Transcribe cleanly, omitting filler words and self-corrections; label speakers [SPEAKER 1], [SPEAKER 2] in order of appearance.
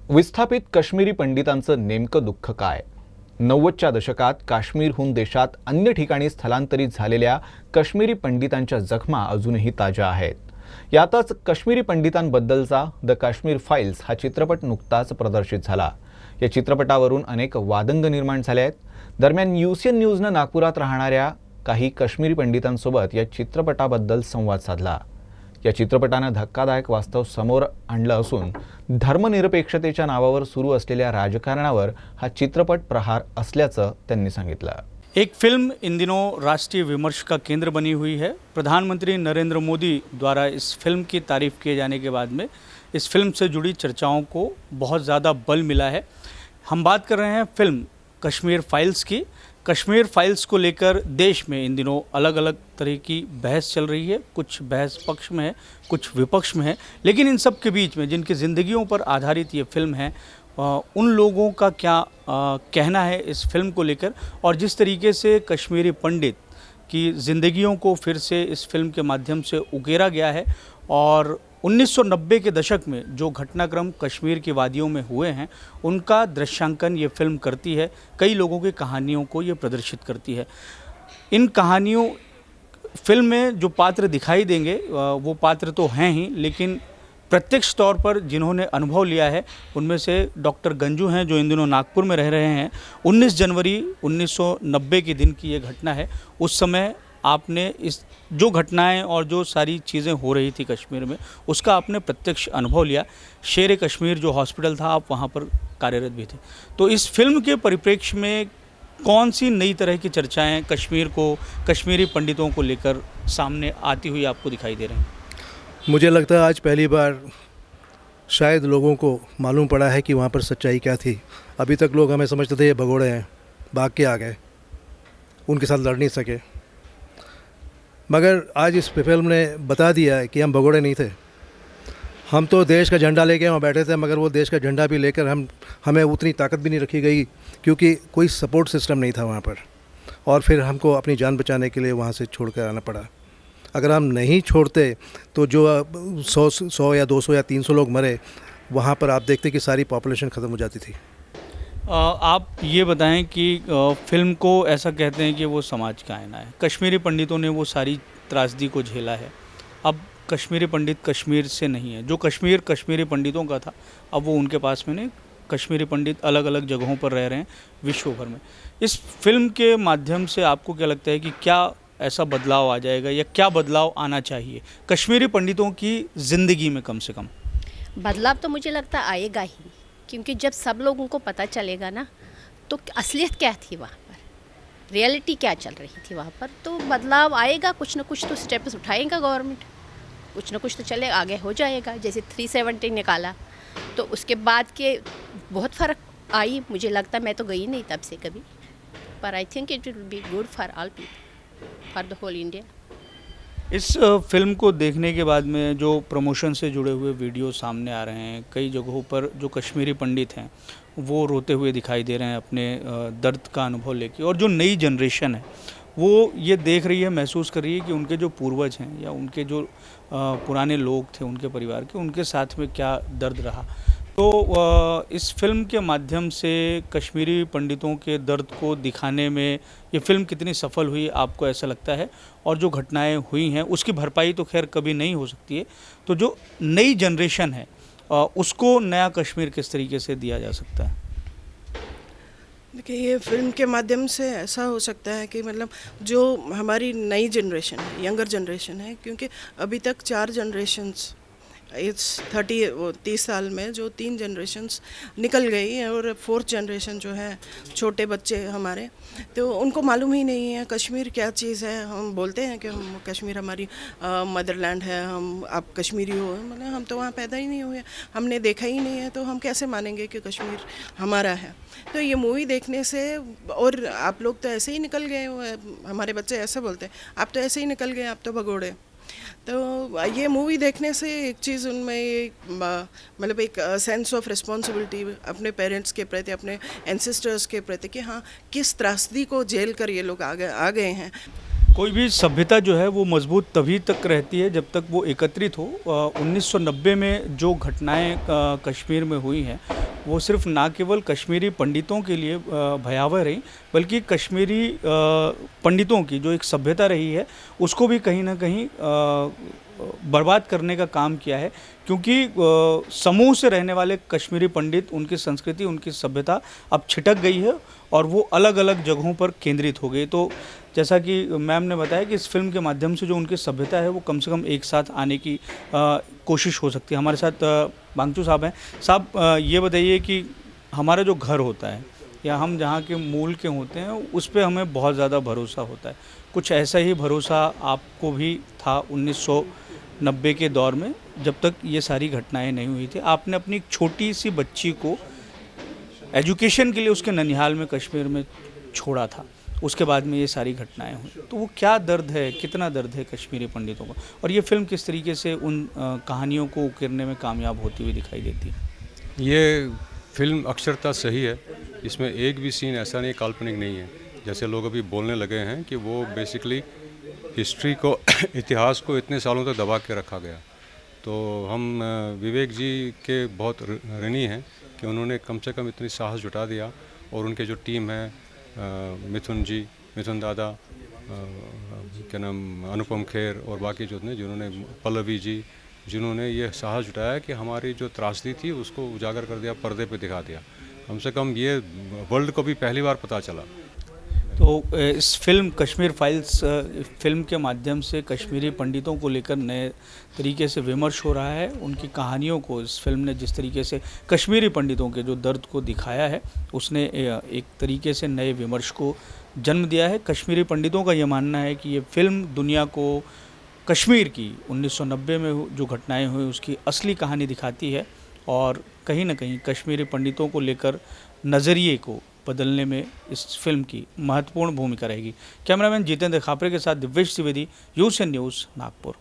[SPEAKER 1] विस्थापित काश्मीरी पंडितांचं नेमकं दुःख काय? 90च्या दशकात काश्मीरहून देशात अन्य ठिकाणी स्थलांतरित झालेल्या काश्मीरी पंडितांच्या जखमा अजूनही ताज्या आहेत. यातच काश्मीरी पंडितांबद्दलचा द काश्मीर फाईल्स हा चित्रपट नुकताच प्रदर्शित झाला. या चित्रपटावरून अनेक वादंग निर्माण झाले आहेत. दरम्यान UCN न्यूजनं नागपुरात राहणाऱ्या काही काश्मीरी पंडितांसोबत या चित्रपटाबद्दल संवाद साधला. या चित्रपटानं धक्कादायक वास्तव समोर आणलं असून धर्मनिरपेक्षतेच्या नावावर सुरू असलेल्या राजकारणावर हा चित्रपट प्रहार असल्याचं त्यांनी सांगितलं.
[SPEAKER 2] एक फिल्म इन दिनों राष्ट्रीय विमर्श का केंद्र बनी हुई है. प्रधानमंत्री नरेंद्र मोदी द्वारा इस फिल्म की तारीफ किए जाने के बाद में इस फिल्म से जुड़ी चर्चाओं को बहुत ज़्यादा बल मिला है. हम बात कर रहे हैं फिल्म कश्मीर फाइल्स की. कश्मीर फाइल्स को लेकर देश में इन दिनों अलग अलग तरह की बहस चल रही है. कुछ बहस पक्ष में है, कुछ विपक्ष में है, लेकिन इन सब के बीच में जिनकी ज़िंदगियों पर आधारित ये फिल्म है, उन लोगों का क्या कहना है इस फिल्म को लेकर, और जिस तरीके से कश्मीरी पंडित की ज़िंदगियों को फिर से इस फिल्म के माध्यम से उकेरा गया है, और 1990 के दशक में जो घटनाक्रम कश्मीर की वादियों में हुए हैं उनका दृश्यांकन ये फिल्म करती है. कई लोगों की कहानियों को ये प्रदर्शित करती है. इन कहानियों फिल्म में जो पात्र दिखाई देंगे वो पात्र तो हैं ही, लेकिन प्रत्यक्ष तौर पर जिन्होंने अनुभव लिया है उनमें से डॉक्टर गंजू हैं, जो इन दिनों नागपुर में रह रहे हैं. 19 जनवरी 1990 के दिन की ये घटना है. उस समय आपने इस जो घटनाएं और जो सारी चीज़ें हो रही थी कश्मीर में उसका आपने प्रत्यक्ष अनुभव लिया. शेर कश्मीर जो हॉस्पिटल था, आप वहाँ पर कार्यरत भी थे. तो इस फिल्म के परिप्रेक्ष्य में कौन सी नई तरह की चर्चाएं कश्मीर को, कश्मीरी पंडितों को लेकर सामने आती हुई आपको दिखाई दे रही हैं?
[SPEAKER 3] मुझे लगता है आज पहली बार शायद लोगों को मालूम पड़ा है कि वहाँ पर सच्चाई क्या थी. अभी तक लोग हमें समझते थे ये भगोड़े हैं, भाग के आ गए, उनके साथ लड़ नहीं सके. मगर आज इस फिल्म ने बता दिया है कि हम भगोड़े नहीं थे. हम तो देश का झंडा लेके वहाँ बैठे थे, मगर वो देश का झंडा भी लेकर हमें उतनी ताकत भी नहीं रखी गई क्योंकि कोई सपोर्ट सिस्टम नहीं था वहाँ पर, और फिर हमको अपनी जान बचाने के लिए वहाँ से छोड़ कर आना पड़ा. अगर हम नहीं छोड़ते तो जो 100 या 200 या 300 लोग मरे, वहाँ पर आप देखते कि सारी पॉपुलेशन ख़त्म हो जाती थी.
[SPEAKER 2] आप ये बताएं कि फिल्म को ऐसा कहते हैं कि वो समाज का आईना है. कश्मीरी पंडितों ने वो सारी त्रासदी को झेला है. अब कश्मीरी पंडित कश्मीर से नहीं है. जो कश्मीर कश्मीरी पंडितों का था, अब वो उनके पास में नहीं. कश्मीरी पंडित अलग अलग जगहों पर रह रहे हैं विश्व भर में. इस फिल्म के माध्यम से आपको क्या लगता है कि क्या ऐसा बदलाव आ जाएगा, या क्या बदलाव आना चाहिए कश्मीरी पंडितों की ज़िंदगी में? कम से कम
[SPEAKER 4] बदलाव तो मुझे लगता आएगा ही, क्योंकि जब सब लोगों को पता चलेगा ना तो असलियत क्या थी वहाँ पर, रियलिटी क्या चल रही थी वहाँ पर, तो बदलाव आएगा. कुछ ना कुछ तो स्टेप्स उठाएगा गवर्नमेंट, कुछ ना कुछ तो चले आगे हो जाएगा. जैसे 370 निकाला तो उसके बाद के बहुत फ़र्क आई. मुझे लगता, मैं तो गई नहीं तब से कभी, पर I think it will be good for all people, for the whole India.
[SPEAKER 2] इस फिल्म को देखने के बाद में जो प्रमोशन से जुड़े हुए वीडियो सामने आ रहे हैं, कई जगहों पर जो कश्मीरी पंडित हैं वो रोते हुए दिखाई दे रहे हैं अपने दर्द का अनुभव लेके, और जो नई जनरेशन है वो ये देख रही है, महसूस कर रही है कि उनके जो पूर्वज हैं या उनके जो पुराने लोग थे उनके परिवार के, उनके साथ में क्या दर्द रहा. तो इस फिल्म के माध्यम से कश्मीरी पंडितों के दर्द को दिखाने में ये फिल्म कितनी सफल हुई, आपको ऐसा लगता है? और जो घटनाएं हुई हैं उसकी भरपाई तो खैर कभी नहीं हो सकती है, तो जो नई जनरेशन है उसको नया कश्मीर किस तरीके से दिया जा सकता है?
[SPEAKER 5] देखिए, ये फिल्म के माध्यम से ऐसा हो सकता है कि मतलब जो हमारी नई जनरेशन है, यंगर जनरेशन है, क्योंकि अभी तक 4 जनरेशन्स इस 30 साल में जो 3 जनरेशन्स निकल गई है, और 4th जनरेशन जो है छोटे बच्चे हमारे, तो उनको मालूम ही नहीं है कश्मीर क्या चीज़ है. हम बोलते हैं कि हम कश्मीर हमारी मदरलैंड है, आप कश्मीरी हो, मतलब हम तो वहाँ पैदा ही नहीं हुए, हमने देखा ही नहीं है, तो हम कैसे मानेंगे कि कश्मीर हमारा है. तो ये मूवी देखने से, और आप लोग तो ऐसे ही निकल गए हो, हमारे बच्चे ऐसे बोलते हैं, आप तो ऐसे ही निकल गए, आप तो भगोड़े. तो ये मूवी देखने से एक चीज़ उनमें मतलब एक सेंस ऑफ रिस्पॉन्सिबिलिटी अपने पेरेंट्स के प्रति, अपने एंसेस्टर्स के प्रति, कि हाँ किस त्रासदी को झेल कर ये लोग आ गए हैं.
[SPEAKER 2] कोई भी सभ्यता जो है वो मजबूत तभी तक रहती है जब तक वो एकत्रित हो। 1990 में जो घटनाएं कश्मीर में हुई हैं वो सिर्फ ना केवल कश्मीरी पंडितों के लिए भयावह रही, बल्कि कश्मीरी पंडितों की जो एक सभ्यता रही है उसको भी कहीं ना कहीं बर्बाद करने का काम किया है। क्योंकि समूह से रहने वाले कश्मीरी पंडित, उनकी संस्कृति, उनकी सभ्यता अब छिटक गई है और वो अलग अलग जगहों पर केंद्रित हो गई। तो जैसा कि मैम ने बताया कि इस फिल्म के माध्यम से जो उनकी सभ्यता है वो कम से कम एक साथ आने की कोशिश हो सकती है। हमारे साथ बांगचू साहब हैं। साहब, ये बताइए कि हमारा जो घर होता है या हम जहाँ के मूल के होते हैं उस पे हमें बहुत ज़्यादा भरोसा होता है। कुछ ऐसा ही भरोसा आपको भी था 1990 के दौर में, जब तक ये सारी घटनाएं नहीं हुई थी। आपने अपनी एक छोटी सी बच्ची को एजुकेशन के लिए उसके ननिहाल में कश्मीर में छोड़ा था, उसके बाद में ये सारी घटनाएं हुई। तो वो क्या दर्द है, कितना दर्द है कश्मीरी पंडितों को, और ये फिल्म किस तरीके से उन कहानियों को उकेरने में कामयाब होती हुई दिखाई देती है?
[SPEAKER 6] ये फिल्म अक्षरता सही है, इसमें एक भी सीन ऐसा नहीं काल्पनिक नहीं है। जैसे लोग अभी बोलने लगे हैं कि वो बेसिकली हिस्ट्री को इतिहास को इतने सालों तक दबा के रखा गया। तो हम विवेक जी के बहुत ऋणी हैं कि उन्होंने कम से कम इतनी साहस जुटा दिया, और उनके जो टीम है, मिथुन जी, मिथुन दादा, क्या नाम, अनुपम खेर और बाकी जो थे जिन्होंने, पल्लवी जी, जिन्होंने ये साहस जुटाया कि हमारी जो त्रासदी थी उसको उजागर कर दिया, पर्दे पे दिखा दिया। कम से कम ये वर्ल्ड को भी पहली बार पता चला।
[SPEAKER 2] तो इस फिल्म कश्मीर फाइल्स फिल्म के माध्यम से कश्मीरी पंडितों को लेकर नए तरीके से विमर्श हो रहा है। उनकी कहानियों को इस फिल्म ने जिस तरीके से कश्मीरी पंडितों के जो दर्द को दिखाया है, उसने एक तरीके से नए विमर्श को जन्म दिया है। कश्मीरी पंडितों का ये मानना है कि ये फिल्म दुनिया को कश्मीर की 1990 में जो घटनाएं हुई उसकी असली कहानी दिखाती है, और कहीं ना कहीं कश्मीरी पंडितों को लेकर नज़रिए को बदलने में इस फिल्म की महत्वपूर्ण भूमिका रहेगी। कैमरामैन जितेंद्र खापरे के साथ दिव्येश त्रिवेदी, यूएसएन न्यूज़, नागपुर।